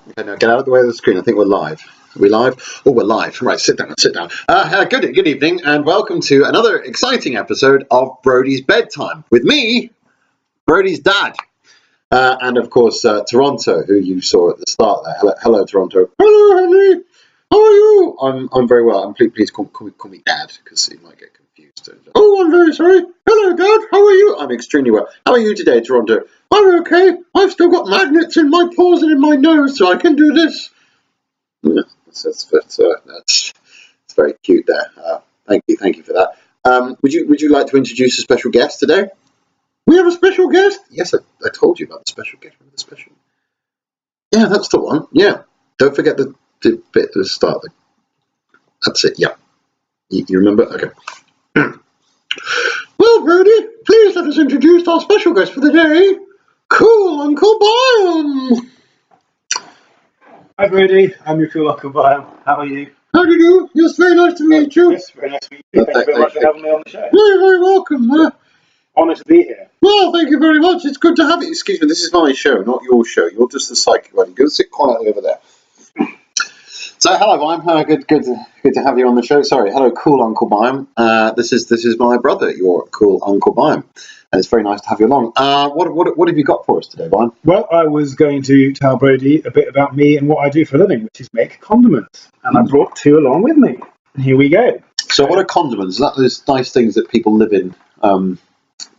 Okay, now get out of the way of the screen. I think we're live. Are we live? Oh, we're live. Right, sit down, sit down. Good evening, and welcome to another exciting episode of Brodie's Bedtime. With me, Brodie's dad. And of course, Toronto, who you saw at the start there. Hello, Toronto. Hello, Henry. How are you? I'm very well. Please call me Dad, because he might get confused. Oh, I'm very sorry. Hello, Dad. How are you? I'm extremely well. How are you today, Toronto? I'm okay. I've still got magnets in my paws and in my nose, so I can do this. Yeah, that's very cute there. Thank you for that. Would you like to introduce a special guest today? We have a special guest? Yes, I told you about the special guest. Remember the special? Yeah, that's the one. Yeah. Don't forget the bit at the start. That's it. Yeah. You remember? Okay. Well, Brodie, please let us introduce our special guest for the day, Cool Uncle Byam. Hi, Brodie. I'm your Cool Uncle Byam. How are you? How do you do? Yes, very nice to meet you. Yes, very nice to meet you. Thank you very much for having me on the show. You're very welcome. Honoured to be here. Well, thank you very much. It's good to have you. Excuse me, this is my show, not your show. You're just the psychic one. Go sit quietly over there. So, hello, Byam. Good to have you on the show. Sorry, hello, Cool Uncle Byam. This is my brother, your Cool Uncle Byam, and it's very nice to have you along. What have you got for us today, Byam? Well, I was going to tell Brodie a bit about me and what I do for a living, which is make condiments, and I brought two along with me. And here we go. So, what are condiments? Is that those nice things that people live in?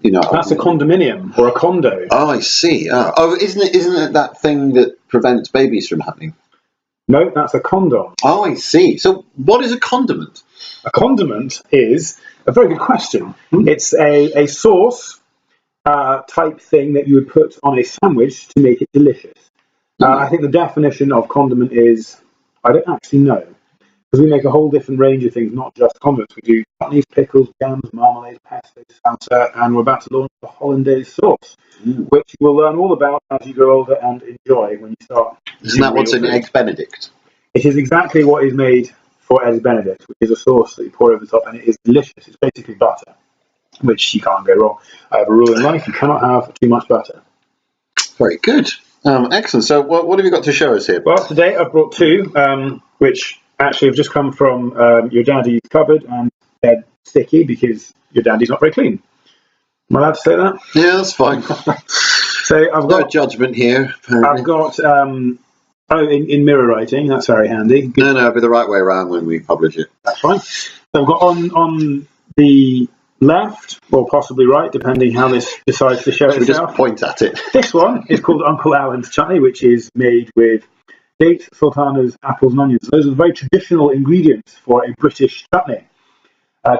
That's a condominium or a condo. Oh, I see. Oh, isn't it that thing that prevents babies from happening? No, that's a condom. Oh, I see. So, what is a condiment? A condiment is a very good question. It's a sauce type thing that you would put on a sandwich to make it delicious. I think the definition of condiment is, I don't actually know, because we make a whole different range of things, not just condiments. We do chutneys, pickles, jams, marmalade, pesto, salsa, and we're about to launch the hollandaise sauce, which you will learn all about as you grow older and enjoy when you start. Isn't that what's in Eggs Benedict? It is exactly what is made for Eggs Benedict, which is a sauce that you pour over the top, and it is delicious. It's basically butter, which you can't go wrong. I have a rule in life: you cannot have too much butter. Very good. Excellent. So, what have you got to show us here? Well, today I've brought two, which actually have just come from your daddy's cupboard, and they're sticky because your daddy's not very clean. Am I allowed to say that? Yeah, that's fine. So I've got no judgment here. Apparently. I've got in mirror writing. That's very handy. Good. No, it'll be the right way around when we publish it. That's fine. So I've got on the left, or possibly right, depending how this decides to show itself. We just point at it. This one is called Uncle Alan's chutney, which is made with dates, sultanas, apples and onions. Those are the very traditional ingredients for a British chutney.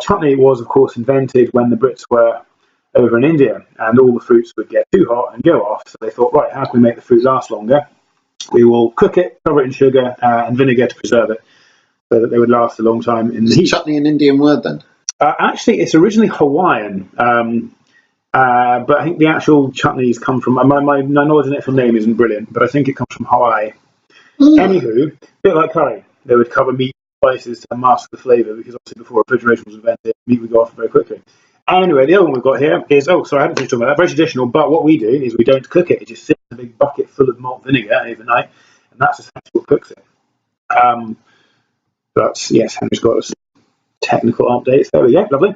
Chutney was, of course, invented when the Brits were over in India, and all the fruits would get too hot and go off. So they thought, right, how can we make the fruit last longer? We will cook it, cover it in sugar and vinegar to preserve it, so that they would last a long time in the heat. Is chutney an Indian word then? Actually, it's originally Hawaiian, but I think the actual chutneys come from, my knowledge of the actual name isn't brilliant, but I think it comes from Hawaii. Anywho, a bit like curry, they would cover meat spices to mask the flavour, because obviously before refrigeration was invented, meat would go off very quickly. Anyway, the other one we've got here is, I hadn't finished talking about that, very traditional, but what we do is we don't cook it, it just sits in a big bucket full of malt vinegar overnight, and that's essentially what cooks it. But yes, Henry's got us technical updates. There we go, lovely.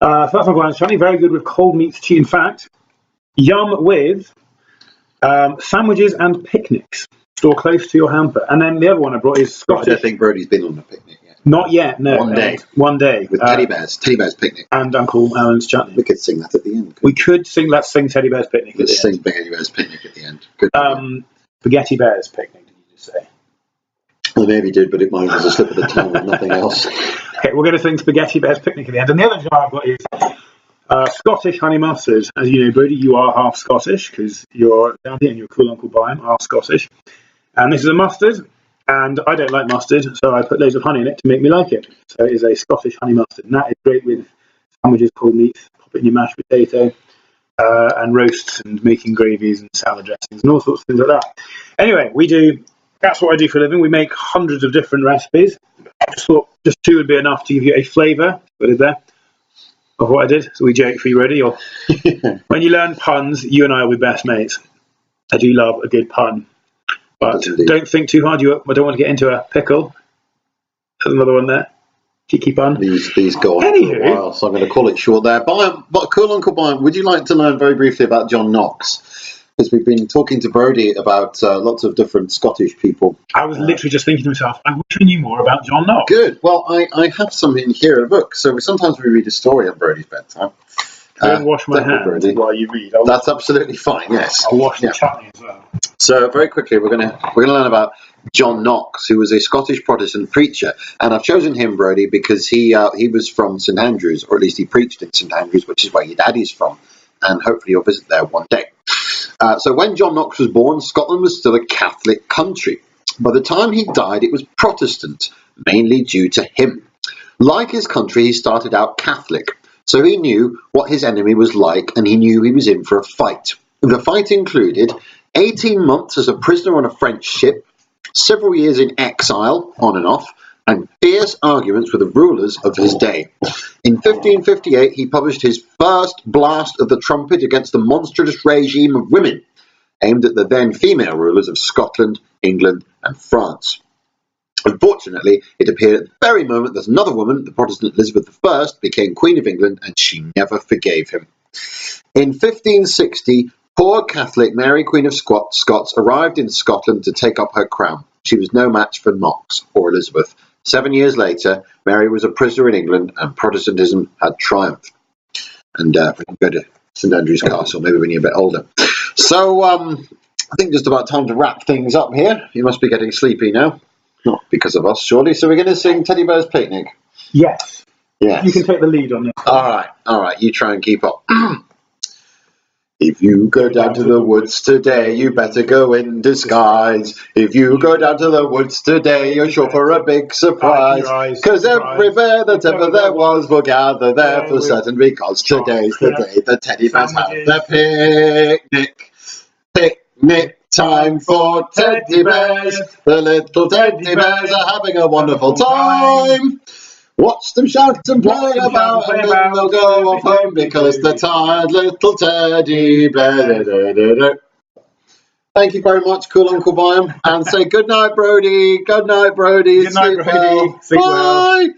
So that's Uncle Alan's chutney, very good with cold meats, cheese. In fact, yum with sandwiches and picnics. Store close to your hamper. And then the other one I brought is Scottish. I don't think Brodie's been on a picnic yet. Not yet, no. One day. With Teddy Bear's picnic. And Uncle Alan's chutney. We could sing that at the end. We could sing, let's sing Teddy Bear's picnic at the end. Let's sing Teddy Bear's picnic at the end. Good. Spaghetti Bear's picnic, did you just say? Well, maybe you did, but it might have a slip of the tongue and nothing else. Okay, we're going to sing Spaghetti Bear's picnic at the end. And the other jar I've got is Scottish honey mustard. As you know, Brodie, you are half Scottish, because your daddy and your Cool Uncle Byam are Scottish. And this is a mustard, and I don't like mustard, so I put loads of honey in it to make me like it. So it is a Scottish honey mustard, and that is great with sandwiches, cold meats, pop it in your mashed potato, and roasts, and making gravies and salad dressings, and all sorts of things like that. Anyway, that's what I do for a living. We make hundreds of different recipes. I just thought just two would be enough to give you a flavour, put it there, of what I did. So we joke for you, ready? Or when you learn puns, you and I will be best mates. I do love a good pun. But don't think too hard. I don't want to get into a pickle. There's another one there. Cheeky pun. These go on for a while, so I'm going to call it short there. But Cool Uncle Byam, would you like to learn very briefly about John Knox? Because we've been talking to Brodie about lots of different Scottish people. I was literally just thinking to myself, I wish I knew more about John Knox. Good. Well, I have some in here in a book. So sometimes we read a story on Brodie's bedtime. Don't wash my hands while you read. That's absolutely fine. Yes. I'll wash the chutney as well. So very quickly, we're gonna learn about John Knox, who was a Scottish Protestant preacher, and I've chosen him, Brodie, because he was from St Andrews, or at least he preached in St Andrews, which is where your daddy's from, and hopefully you'll visit there one day. So when John Knox was born, Scotland was still a Catholic country. By the time he died, it was Protestant, mainly due to him. Like his country, he started out Catholic. So he knew what his enemy was like, and he knew he was in for a fight. The fight included 18 months as a prisoner on a French ship, several years in exile, on and off, and fierce arguments with the rulers of his day. In 1558, he published his first blast of the trumpet against the monstrous regime of women, aimed at the then female rulers of Scotland, England, and France. Unfortunately, it appeared at the very moment that another woman, the Protestant Elizabeth I, became Queen of England, and she never forgave him. In 1560, poor Catholic Mary, Queen of Scots, arrived in Scotland to take up her crown. She was no match for Knox or Elizabeth. 7 years later, Mary was a prisoner in England, and Protestantism had triumphed. And we can go to St Andrew's Castle, maybe when you're a bit older. So, I think just about time to wrap things up here. You must be getting sleepy now. Not because of us, surely. So we're going to sing Teddy Bear's Picnic? Yes. Yes. You can take the lead on this. All right. You try and keep up. If you go down to the woods today, you better go in disguise. If you go down to the woods today, you're sure for a big surprise. Because every bear that ever there was will gather there for certain, because today's the day the teddy bears have their picnic. Picnic time for teddy bears. The little teddy bears are having a wonderful time. Watch them shout and play about, and then they'll go off home, because they're tired little teddy bears. Thank you very much, Cool Uncle Byam, and say good night, Brodie. Good night, Brodie. Good night, Brodie. Sleep well. Bye.